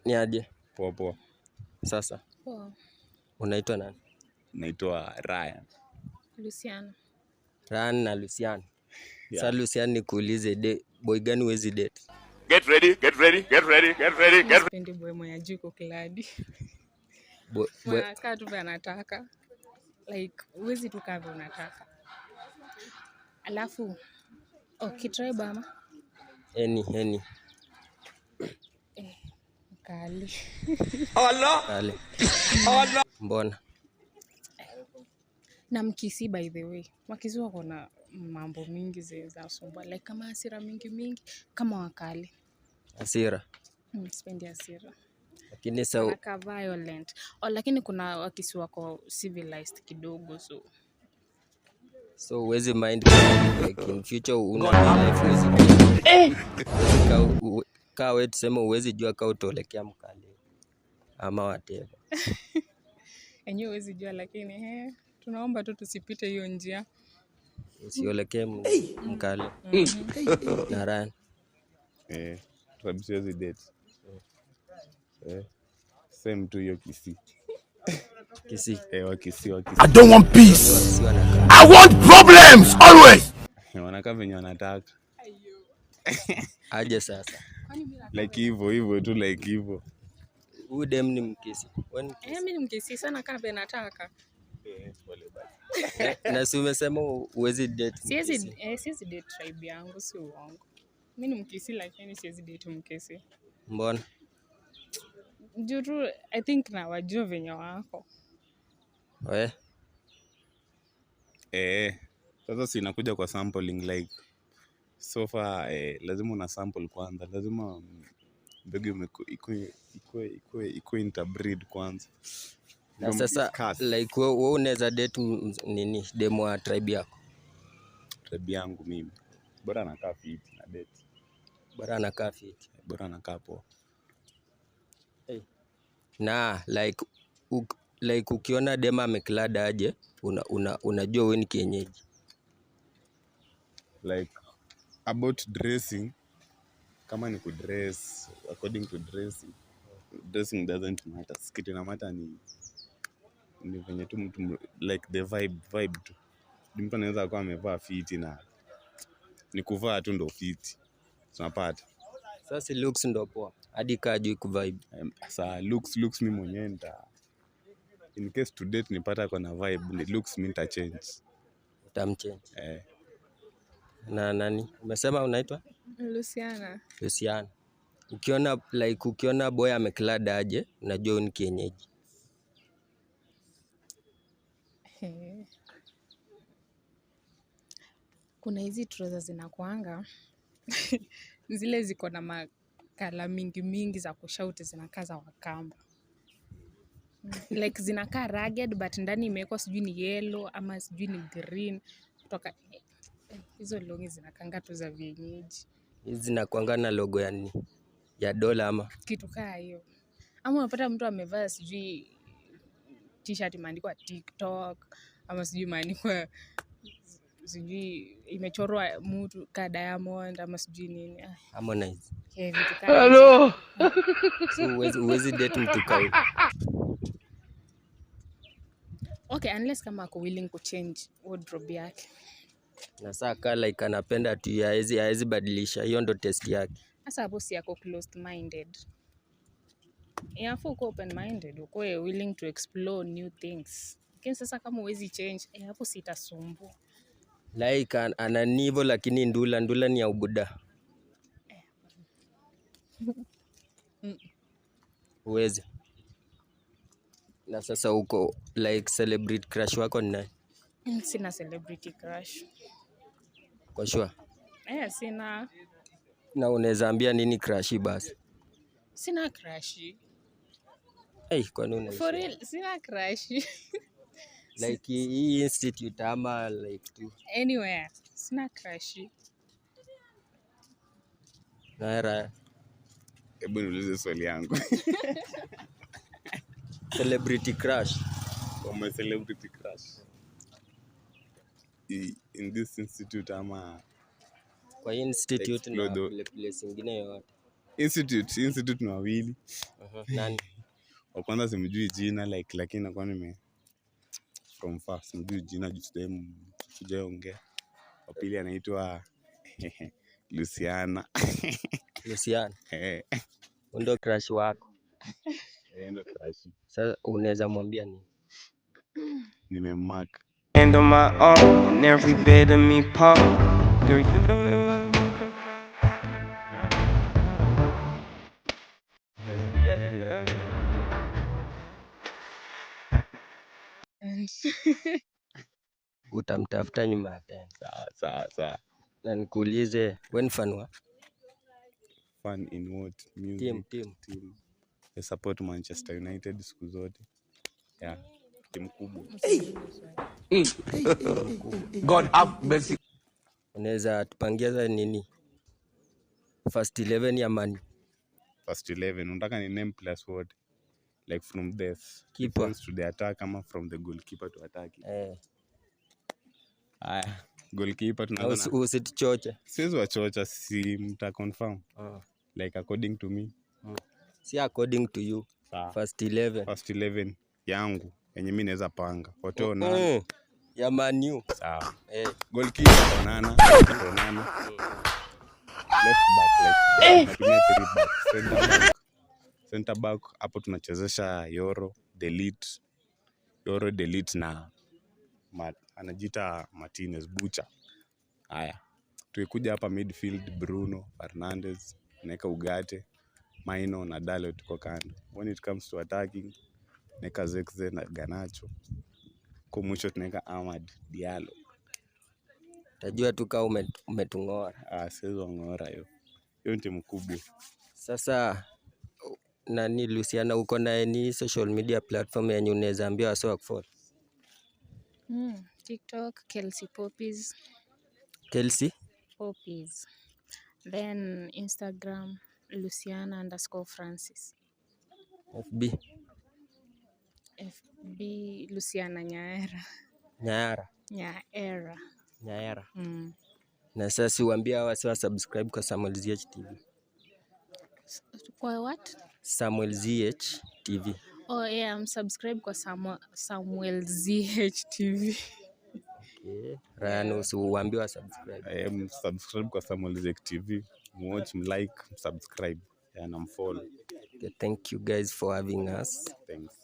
Ni aje? Poa poa. Sasa Poa. unaitwa nani? Naitwa Ryan. Luciano. Ryan na Luciano. Yeah. Sasa Luciano nikuulize, boy gani huwezi date? Get ready. Sipendi boy mwenye jiko kladi. Boy, Mwanakaa tu vile anataka. Like huwezi tu kaa vile unataka. Alafu kitribe ama? any. Kali. Kale. Mbona? Na Mkisi by the way. Wakisi wako na mambo mingi za sumbua. Like kama hasira mingi kama Wakali. Hasira. Sipendi hasira. Lakini sasa Wanakaa violent. Lakini kuna Wakisi wako civilized kidogo so huwezi mind like in future una life huwezi kaa wewe tuseme huwezi jua kaa utaelekea Mkale ama whatever. Enyewe huwezi jua lakini tunaomba tu tusipite hiyo njia. Usielekee Mkale. Na Ryan. Tusiwezi date. Same tu hiyo Kisii. Kisii. Wakisii. I don't want peace. I want problems always. Wanakaa venye wanataka. Aje sasa. Like hivyo tu like hivyo. Huyu dem ni Mkisi. Mimi ni Mkisi sana kaa vile nataka. Na si umesema huwezi date Mkisi? Siwezi date tribe yangu, si uongo. Mimi ni Mkisi lakini siwezi date Mkisi. Mbona? Juu tu I think na wajua venye wako. We? Sasa si inakuja kwa sampling like so far lazima una sample kwanza. Lazima mbegu iko interbreed kwanza. Na sasa like wewe unaweza date nini demo wa tribe yako? Tribe yangu mimi. Bora anakaa fit na date. Bora anakaa fit. Bora anakaa poa. Na like ukiona dema ameklada aje unajua wewe ni kienyeji. Like about dressing, kama ni kudress according to dressing doesn't matter. Kitu ina matter ni venye tu mtu like the vibe tu. Mtu anaweza kuwa amevaa fit na ni kuvaa tu ndo fit. Tunapata. Sasa looks ndo poa. Hadi kaji kuvibe. Sasa looks mimi mwenyewe in case to date nipata kwa na vibe, ni looks mimi nita change. Utamchange. Na nani? Umesema unaitwa? Luciana. Ukiona boy ameklada aje, unajua ni kienyeji. Kuna hizi trousers zinakuanga zile ziko na makala mingi za kushauti, zinakaa za Wakamba. Like zinakaa rugged but ndani imewekwa sijui ni yellow ama sijui ni green. Kutoka hizo longi zinakanga tu za vienyeji. Hizi zinakuanga na logo ya nini? Ya dola ama kitu kaa hiyo. Ama unapata mtu amevaa sijui t-shirt imeandikwa TikTok ama sijui imeandikwa sijui imechorwa mtu ka Diamond ama sijui nini. Harmonize. Vitu kaa hizo. So huwezi date mtu kai. Okay, unless kama ako willing to change wardrobe yake. Na saka like anapenda tu haezi badilisha. Hiyo ndo test yake. Sasa hapo si yako closed minded. Yafaa uko open minded, uko willing to explore new things. Lakini sasa kama huwezi change, hapo sitasumbu. Like ananivo lakini ndula ni ya ubuda. Uwezi. Na sasa uko like celebrity crush wako ni nani? Sina celebrity crush. Kwa sure? Sina. Na unaweza ambia nini crush basi? Sina crush. Kwa nini? For real, sina crush. Like hii institute ama like tu. Anywhere, sina crush. Naera. Hebu niulize swali yangu. Celebrity crush. My celebrity crush. In this institute ama kwa institute na place nyingine yote. Institute ni wawili. Nani? Wa kwanza simjui jina like, lakini nakuwa from far simjui jina juu sijaongea. Wa pili anaitwa Luciana. Luciana. Eh, Ndo crush wako. ndo crush. Sasa unaweza mwambia nini? Nimemark. And on my arm, and every bit of me pop. Utamtafuta nyuma ya tena. Sawa. Na nikuulize, wewe ni fan wa Fan in what? Music. team? I support Manchester United siku zote. Yeah. Timu kubwa. God have mercy. Unaweza tupangia za nini? First 11 ya Man. First 11. Unataka ni name plus what? Like from death. Keeper. Defense to the attack ama from the goalkeeper to attack. Haya. Goalkeeper tunaanza na. Usituchoche. Siwezi wachocha, si mta confirm. Like according to me. Si according to you. First 11. First 11 yangu yenye mimi naweza panga. Oteo na ya Man U. Sawa. Goalkeeper Onana. Left back like natumia 3 back. Center back hapo tunachezesha Yoro Delete na anajiita Martinez Bucha. Haya. Tuikuja hapa midfield Bruno Fernandes, naeka Ugarte, Maino na Dalot tuko kando. When it comes to attacking, naeka Zexze na Garnacho. Kwa mwisho tunaeka Amad Diallo. Tajua tu kama umetungora. Siwezi ngora hiyo. Hiyo ni timu kubwa. Sasa nani Luciana, uko na any social media platform yenye unaweza ambia wase wakufollow? TikTok Kelsey Poppies. Kelsey Poppies. Then Instagram Luciana_Francis. FB Luciana Nyaera. Na sasa uambia wase wa subscribe kwa Samuel ZH TV. Kwa what? Samuel ZH TV. Oh yeah, I'm subscribed kwa Samuel ZH TV. Okay. Ryan usiwaambie wa subscribe. I am subscribe kwa Samuel ZH TV. Watch, like, subscribe and follow. Okay, thank you guys for having us. Thanks.